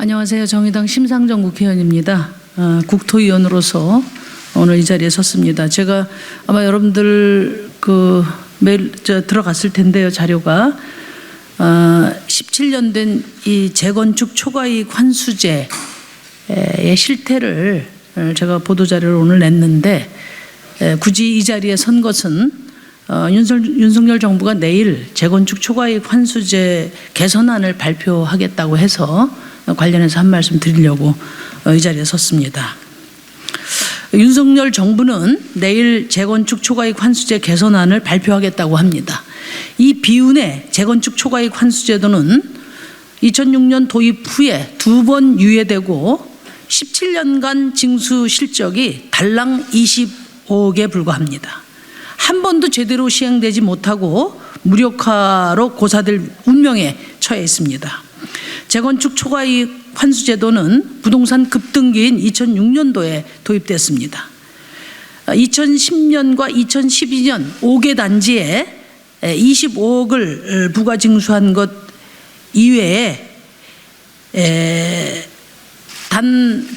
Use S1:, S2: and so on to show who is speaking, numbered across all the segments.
S1: 안녕하세요. 정의당 심상정 국회의원입니다. 국토위원으로서 오늘 이 자리에 섰습니다. 제가 아마 여러분들 메일 들어갔을 텐데요. 자료가 17년 된 이 재건축 초과이익 환수제의 실태를 제가 보도자료를 오늘 냈는데, 굳이 이 자리에 선 것은 윤석열 정부가 내일 재건축 초과이익 환수제 개선안을 발표하겠다고 해서 관련해서 한 말씀 드리려고 이 자리에 섰습니다. 윤석열 정부는 내일 재건축 초과이익 환수제 개선안을 발표하겠다고 합니다. 이 비운의 재건축 초과이익 환수제도는 2006년 도입 후에 2번 유예되고 17년간 징수 실적이 달랑 25억에 불과합니다. 한 번도 제대로 시행되지 못하고 무력화로 고사될 운명에 처해 있습니다. 재건축 초과이익 환수제도는 부동산 급등기인 2006년도에 도입됐습니다. 2010년과 2012년 5개 단지에 25억을 부가징수한 것 이외에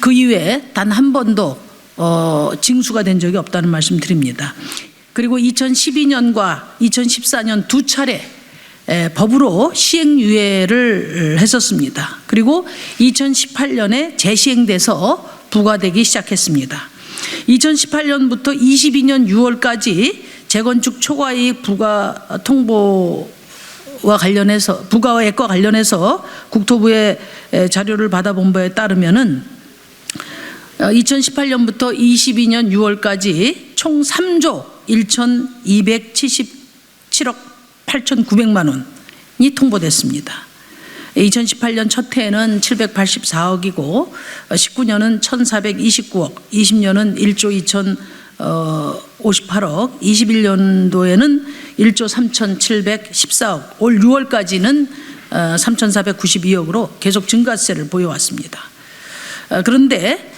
S1: 그 이외에 단 한 번도 징수가 된 적이 없다는 말씀 드립니다. 그리고 2012년과 2014년 두 차례 법으로 시행유예를 했었습니다. 그리고 2018년에 재시행돼서 부과되기 시작했습니다. 2018년부터 22년 6월까지 재건축 초과이익 부과 통보와 관련해서 부가액과 관련해서 국토부의 자료를 받아본 바에 따르면은 2018년부터 22년 6월까지 총 3조 1,277억 8,900만 원이 통보됐습니다. 2018년 첫 해에는 784억이고 19년은 1,429억, 20년은 1조 2,058억, 21년도에는 1조 3,714억, 올 6월까지는 3,492억으로 계속 증가세를 보여왔습니다. 그런데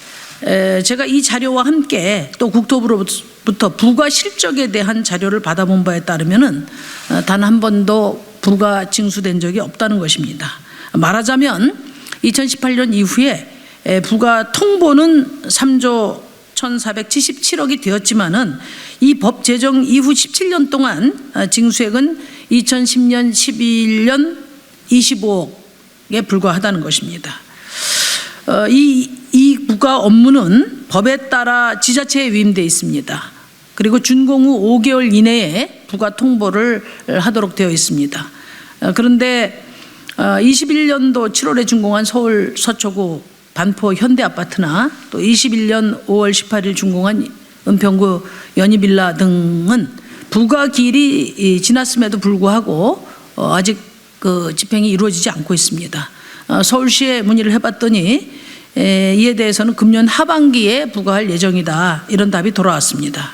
S1: 제가 이 자료와 함께 또 국토부로부터 부가 실적에 대한 자료를 받아본 바에 따르면은 단 한 번도 부가 징수된 적이 없다는 것입니다. 말하자면 2018년 이후에 부가 통보는 3조 1,477억이 되었지만은 이 법 제정 이후 17년 동안 징수액은 2010년, 11년 25억에 불과하다는 것입니다. 이 부가 업무는 법에 따라 지자체에 위임되어 있습니다. 그리고 준공 후 5개월 이내에 부가 통보를 하도록 되어 있습니다. 그런데 21년도 7월에 준공한 서울 서초구 반포 현대아파트나 또 21년 5월 18일 준공한 은평구 연희빌라 등은 부가 기일이 지났음에도 불구하고 아직 집행이 이루어지지 않고 있습니다. 서울시에 문의를 해봤더니 이에 대해서는 금년 하반기에 부과할 예정이다, 이런 답이 돌아왔습니다.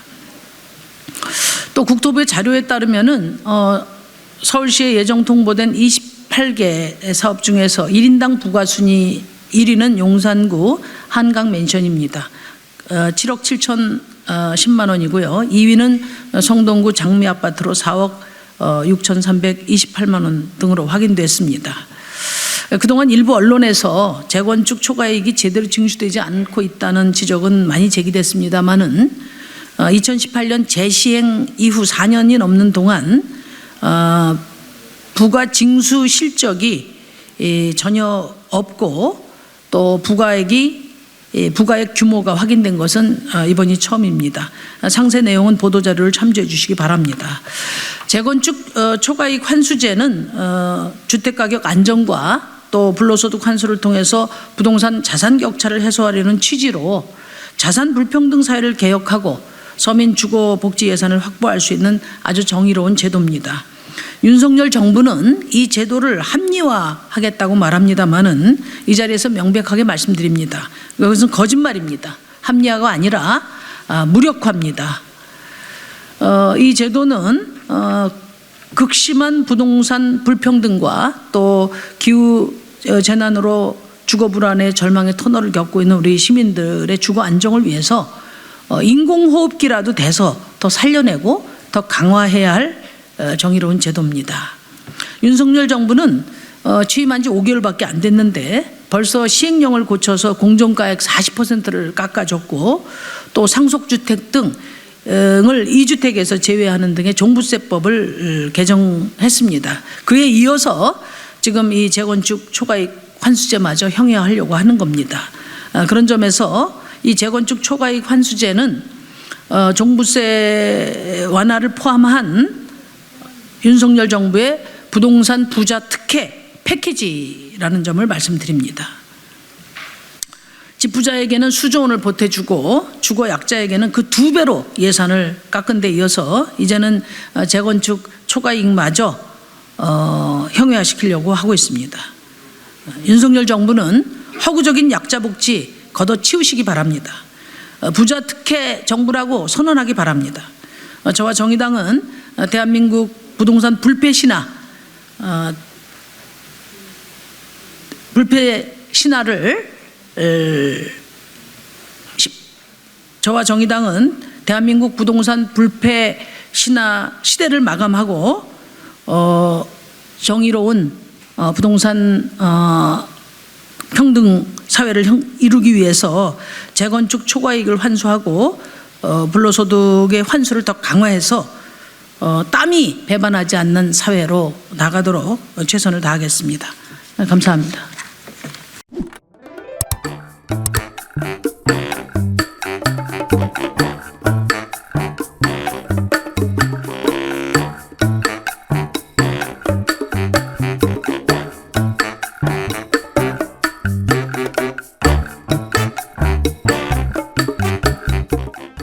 S1: 또 국토부의 자료에 따르면은 서울시에 예정 통보된 28개 사업 중에서 1인당 부가 순위 1위는 용산구 한강맨션입니다. 7억 7,010만 원이고요. 2위는 성동구 장미아파트로 4억 6,328만 원 등으로 확인됐습니다. 그동안 일부 언론에서 재건축 초과이익이 제대로 징수되지 않고 있다는 지적은 많이 제기됐습니다마는 2018년 재시행 이후 4년이 넘는 동안 부가 징수 실적이 전혀 없고 또 부가액 규모가 확인된 것은 이번이 처음입니다. 상세 내용은 보도자료를 참조해 주시기 바랍니다. 재건축 초과이익 환수제는 주택가격 안정과 또 불로소득 환수를 통해서 부동산 자산 격차를 해소하려는 취지로 자산 불평등 사회를 개혁하고 서민 주거 복지 예산을 확보할 수 있는 아주 정의로운 제도입니다. 윤석열 정부는 이 제도를 합리화하겠다고 말합니다마는 이 자리에서 명백하게 말씀드립니다. 이것은 거짓말입니다. 합리화가 아니라 무력화입니다. 이 제도는 극심한 부동산 불평등과 또 기후 재난으로 주거 불안에 절망의 터널을 겪고 있는 우리 시민들의 주거 안정을 위해서 인공호흡기라도 돼서 더 살려내고 더 강화해야 할 정의로운 제도입니다. 윤석열 정부는 취임한 지 5개월밖에 안 됐는데 벌써 시행령을 고쳐서 공정가액 40%를 깎아줬고 또 상속주택 등을 2주택에서 제외하는 등의 종부세법을 개정했습니다. 그에 이어서 지금 이 재건축 초과이익 환수제마저 형해하려고 하는 겁니다. 그런 점에서 이 재건축 초과이익 환수제는 종부세 완화를 포함한 윤석열 정부의 부동산 부자 특혜 패키지라는 점을 말씀드립니다. 집부자에게는 수조 원을 보태주고 주거 약자에게는 그 2배로 예산을 깎은 데 이어서 이제는 재건축 초과이익마저 형해화시키려고 하고 있습니다. 윤석열 정부는 허구적인 약자 복지 걷어치우시기 바랍니다. 부자 특혜 정부라고 선언하기 바랍니다. 저와 정의당은 대한민국 부동산 불패 신화를 저와 정의당은 대한민국 부동산 불패 신화 시대를 마감하고 정의로운 부동산 평등 사회를 이루기 위해서 재건축 초과이익을 환수하고 불로소득의 환수를 더 강화해서 땀이 배반하지 않는 사회로 나가도록 최선을 다하겠습니다. 감사합니다.